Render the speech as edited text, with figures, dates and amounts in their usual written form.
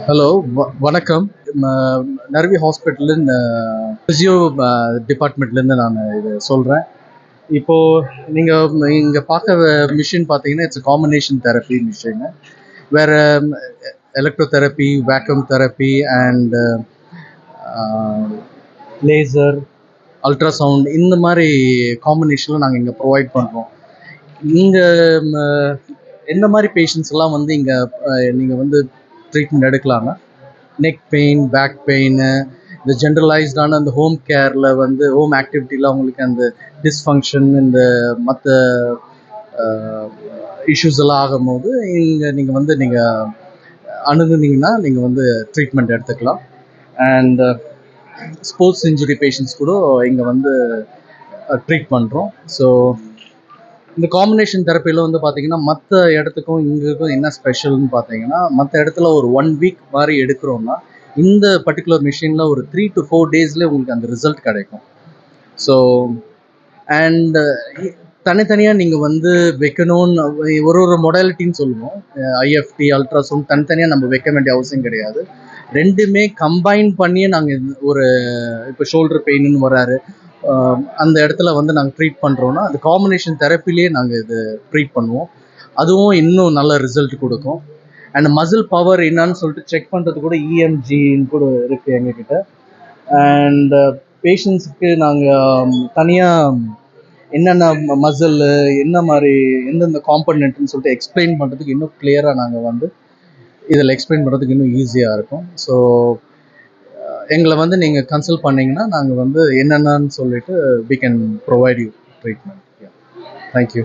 Hello, வணக்கம். ம நர்வி ஹாஸ்பிட்டல்லேருந்து physio டிபார்ட்மெண்ட்லேருந்து நான் இது சொல்கிறேன். இப்போது நீங்கள் இங்கே பார்க்க மிஷின் பார்த்தீங்கன்னா, இட்ஸ் காம்பினேஷன் தெரப்பி மிஷினு. வேறு electrotherapy, vacuum therapy and laser, ultrasound இந்த மாதிரி காம்பினேஷனில் நாங்கள் இங்கே ப்ரொவைட் பண்ணுறோம். இங்கே எந்த மாதிரி பேஷண்ட்ஸ்லாம் வந்து இங்கே நீங்கள் வந்து ட்ரீட்மெண்ட் எடுக்கலாம்னா, நெக் பெயின், பேக் பெயினு, இந்த ஜென்ரலைஸ்டான அந்த ஹோம் கேரில் வந்து ஹோம் ஆக்டிவிட்டியில் அவங்களுக்கு அந்த டிஸ்ஃபங்க்ஷன், இந்த மற்ற இஷ்யூஸ் எல்லாம் ஆகும்போது இங்கே நீங்கள் வந்து நீங்கள் அணுகுனீங்கன்னா நீங்கள் வந்து ட்ரீட்மெண்ட் எடுத்துக்கலாம். அண்ட் ஸ்போர்ட்ஸ் இன்ஜுரி பேஷண்ட்ஸ் கூட இங்கே வந்து ட்ரீட் பண்ணுறோம். ஸோ இந்த காம்பினேஷன் தெரப்பியில் வந்து பார்த்தீங்கன்னா, மற்ற இடத்துக்கும் இங்கேக்கும் என்ன ஸ்பெஷல்னு பார்த்தீங்கன்னா, மற்ற இடத்துல ஒரு 1 வீக் மாதிரி எடுக்கிறோம்னா, இந்த பர்டிகுலர் மிஷினில் ஒரு 3 to 4 டேஸ்லேயே உங்களுக்கு அந்த ரிசல்ட் கிடைக்கும். ஸோ அண்ட் தனித்தனியாக நீங்கள் வந்து வைக்கணும்னு ஒரு மொடாலிட்டின்னு சொல்லுவோம். ஐஎஃப்டி, அல்ட்ராசவுண்ட் தனித்தனியாக நம்ம வைக்க வேண்டிய அவசியம் கிடையாது. ரெண்டுமே கம்பைன் பண்ணியே நாங்கள் ஒரு இப்போ ஷோல்டர் பெயின்னு வராரு, அந்த இடத்துல வந்து நாங்கள் ட்ரீட் பண்ணுறோன்னா, அது காம்பினேஷன் தெரப்பிலே நாங்கள் இது ட்ரீட் பண்ணுவோம். அதுவும் இன்னும் நல்ல ரிசல்ட் கொடுக்கும். அண்ட் மசில் பவர் என்னான்னு சொல்லிட்டு செக் பண்ணுறது கூட இஎம்ஜின்னு கூட இருக்குது எங்ககிட்ட. அண்ட் பேஷண்ட்ஸுக்கு நாங்கள் தனியாக என்னென்ன மசில், என்ன மாதிரி எந்தெந்த காம்பனண்ட்னு சொல்லிட்டு எக்ஸ்பிளைன் பண்ணுறதுக்கு இன்னும் கிளியராக நாங்கள் வந்து இதில் எக்ஸ்பிளைன் பண்ணுறதுக்கு இன்னும் ஈஸியாக இருக்கும். ஸோ எங்களை வந்து நீங்கள் கன்சல்ட் பண்ணிங்கன்னா நாங்கள் வந்து என்னென்னு சொல்லிட்டு we can provide you treatment. Yeah. Thank you.